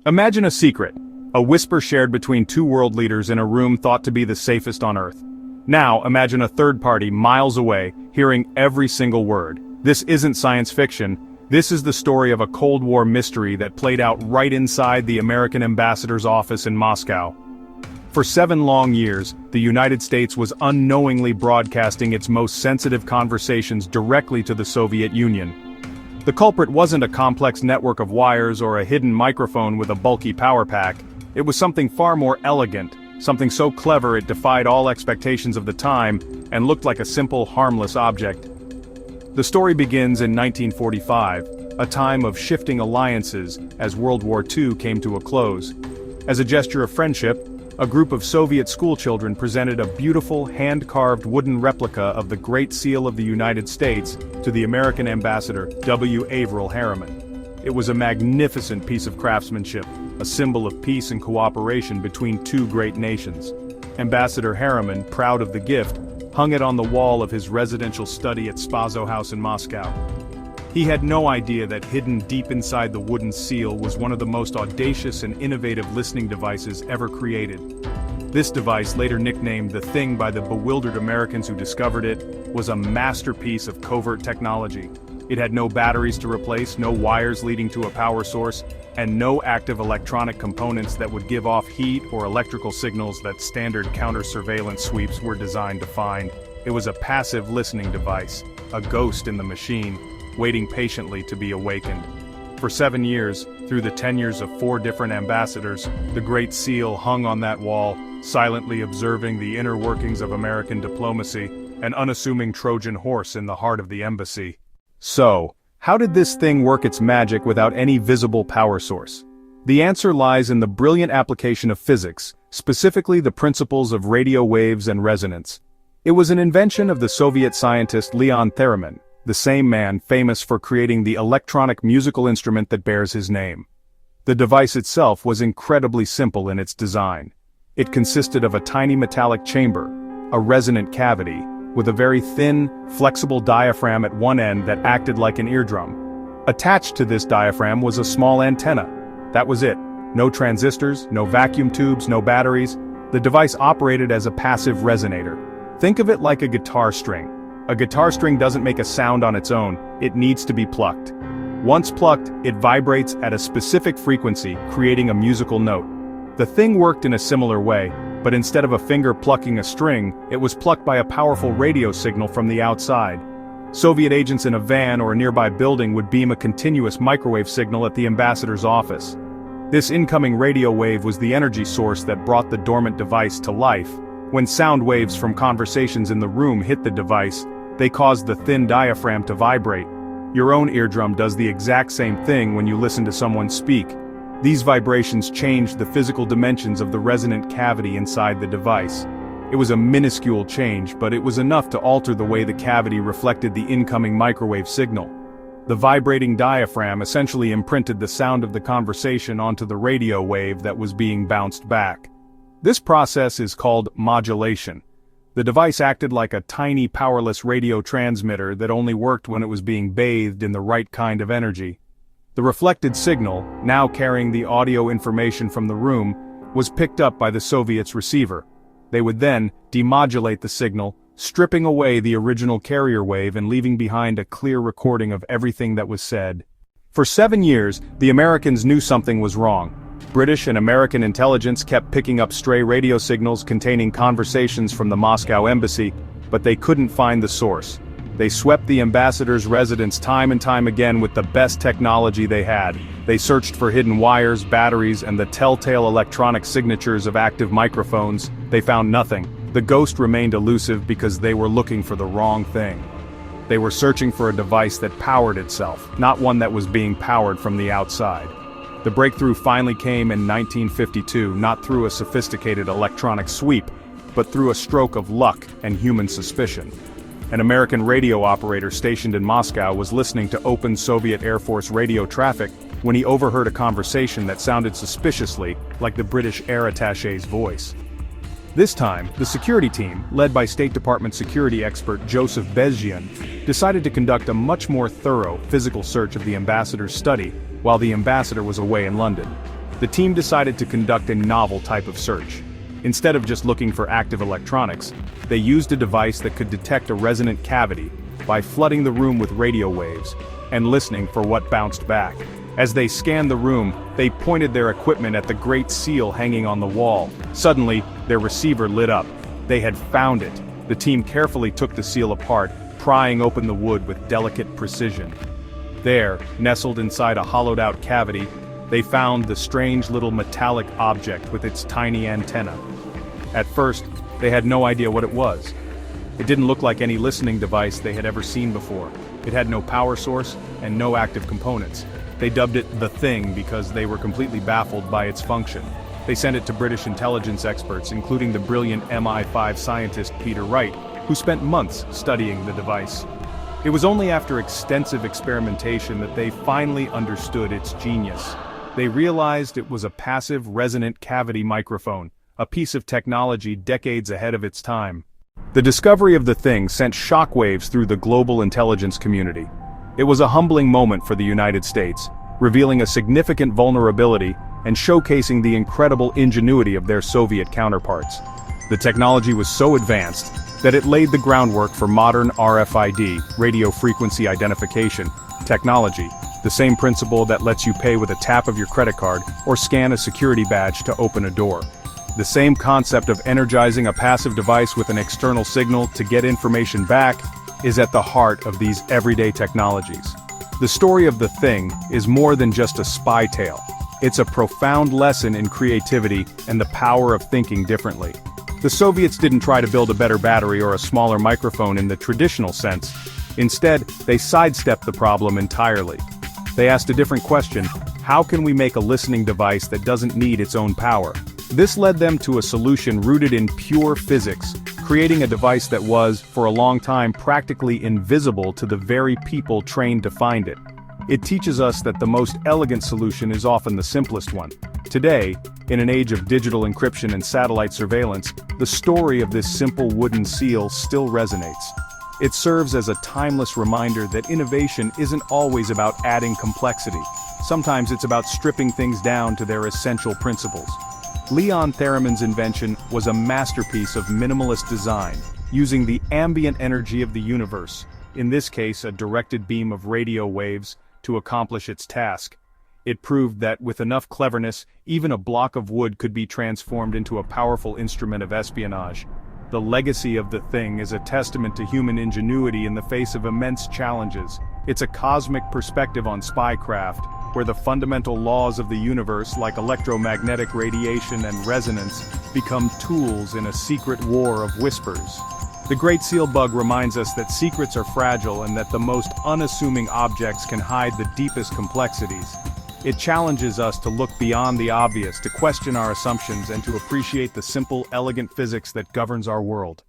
Imagine a secret, a whisper shared between two world leaders in a room thought to be the safest on Earth. Now, imagine a third party miles away, hearing every single word. This isn't science fiction, this is the story of a Cold War mystery that played out right inside the American ambassador's office in Moscow. For 7 long years, the United States was unknowingly broadcasting its most sensitive conversations directly to the Soviet Union. The culprit wasn't a complex network of wires or a hidden microphone with a bulky power pack. It was something far more elegant, something so clever it defied all expectations of the time and looked like a simple, harmless object. The story begins in 1945, a time of shifting alliances as World War II came to a close. As a gesture of friendship, a group of Soviet schoolchildren presented a beautiful, hand-carved wooden replica of the Great Seal of the United States to the American ambassador, W. Averill Harriman. It was a magnificent piece of craftsmanship, a symbol of peace and cooperation between two great nations. Ambassador Harriman, proud of the gift, hung it on the wall of his residential study at Spaso House in Moscow. He had no idea that hidden deep inside the wooden seal was one of the most audacious and innovative listening devices ever created. This device, later nicknamed the Thing by the bewildered Americans who discovered it, was a masterpiece of covert technology. It had no batteries to replace, no wires leading to a power source, and no active electronic components that would give off heat or electrical signals that standard counter-surveillance sweeps were designed to find. It was a passive listening device, a ghost in the machine, waiting patiently to be awakened. For 7 years, through the tenures of 4 different ambassadors, the Great Seal hung on that wall, silently observing the inner workings of American diplomacy, an unassuming Trojan horse in the heart of the embassy. So, how did this thing work its magic without any visible power source? The answer lies in the brilliant application of physics, specifically the principles of radio waves and resonance. It was an invention of the Soviet scientist Leon Theremin, the same man famous for creating the electronic musical instrument that bears his name. The device itself was incredibly simple in its design. It consisted of a tiny metallic chamber, a resonant cavity, with a very thin, flexible diaphragm at one end that acted like an eardrum. Attached to this diaphragm was a small antenna. That was it. No transistors, no vacuum tubes, no batteries. The device operated as a passive resonator. Think of it like a guitar string. A guitar string doesn't make a sound on its own, it needs to be plucked. Once plucked, it vibrates at a specific frequency, creating a musical note. The thing worked in a similar way, but instead of a finger plucking a string, it was plucked by a powerful radio signal from the outside. Soviet agents in a van or a nearby building would beam a continuous microwave signal at the ambassador's office. This incoming radio wave was the energy source that brought the dormant device to life. When sound waves from conversations in the room hit the device, they caused the thin diaphragm to vibrate. Your own eardrum does the exact same thing when you listen to someone speak. These vibrations changed the physical dimensions of the resonant cavity inside the device. It was a minuscule change, but it was enough to alter the way the cavity reflected the incoming microwave signal. The vibrating diaphragm essentially imprinted the sound of the conversation onto the radio wave that was being bounced back. This process is called modulation. The device acted like a tiny powerless radio transmitter that only worked when it was being bathed in the right kind of energy. The reflected signal, now carrying the audio information from the room, was picked up by the Soviets' receiver. They would then demodulate the signal, stripping away the original carrier wave and leaving behind a clear recording of everything that was said. For 7 years, the Americans knew something was wrong. British and American intelligence kept picking up stray radio signals containing conversations from the Moscow embassy, but they couldn't find the source. They swept the ambassador's residence time and time again with the best technology they had. They searched for hidden wires, batteries, and the telltale electronic signatures of active microphones. They found nothing. The ghost remained elusive because they were looking for the wrong thing. They were searching for a device that powered itself, not one that was being powered from the outside. The breakthrough finally came in 1952, not through a sophisticated electronic sweep, but through a stroke of luck and human suspicion. An American radio operator stationed in Moscow was listening to open Soviet Air Force radio traffic when he overheard a conversation that sounded suspiciously like the British air attaché's voice. This time, the security team, led by State Department security expert Joseph Bezgian, decided to conduct a much more thorough physical search of the ambassador's study while the ambassador was away in London. The team decided to conduct a novel type of search. Instead of just looking for active electronics, they used a device that could detect a resonant cavity by flooding the room with radio waves and listening for what bounced back. As they scanned the room, they pointed their equipment at the great seal hanging on the wall. Suddenly, their receiver lit up. They had found it. The team carefully took the seal apart, prying open the wood with delicate precision. There, nestled inside a hollowed-out cavity, they found the strange little metallic object with its tiny antenna. At first, they had no idea what it was. It didn't look like any listening device they had ever seen before. It had no power source and no active components. They dubbed it the Thing because they were completely baffled by its function. They sent it to British intelligence experts, including the brilliant MI5 scientist Peter Wright, who spent months studying the device. It was only after extensive experimentation that they finally understood its genius. They realized it was a passive resonant cavity microphone, a piece of technology decades ahead of its time. The discovery of the Thing sent shockwaves through the global intelligence community. It was a humbling moment for the United States, revealing a significant vulnerability and showcasing the incredible ingenuity of their Soviet counterparts. The technology was so advanced that it laid the groundwork for modern RFID, radio frequency identification, technology, the same principle that lets you pay with a tap of your credit card or scan a security badge to open a door. The same concept of energizing a passive device with an external signal to get information back is at the heart of these everyday technologies. The story of the Thing is more than just a spy tale. It's a profound lesson in creativity and the power of thinking differently. The Soviets didn't try to build a better battery or a smaller microphone in the traditional sense. Instead, they sidestepped the problem entirely. They asked a different question: how can we make a listening device that doesn't need its own power? This led them to a solution rooted in pure physics, creating a device that was, for a long time, practically invisible to the very people trained to find it. It teaches us that the most elegant solution is often the simplest one. Today, in an age of digital encryption and satellite surveillance, the story of this simple wooden seal still resonates. It serves as a timeless reminder that innovation isn't always about adding complexity. Sometimes it's about stripping things down to their essential principles. Leon Theremin's invention was a masterpiece of minimalist design, using the ambient energy of the universe, in this case a directed beam of radio waves, to accomplish its task. It proved that with enough cleverness, even a block of wood could be transformed into a powerful instrument of espionage. The legacy of the Thing is a testament to human ingenuity in the face of immense challenges. It's a cosmic perspective on spycraft, where the fundamental laws of the universe, like electromagnetic radiation and resonance, become tools in a secret war of whispers. The Great Seal Bug reminds us that secrets are fragile and that the most unassuming objects can hide the deepest complexities. It challenges us to look beyond the obvious, to question our assumptions, and to appreciate the simple, elegant physics that governs our world.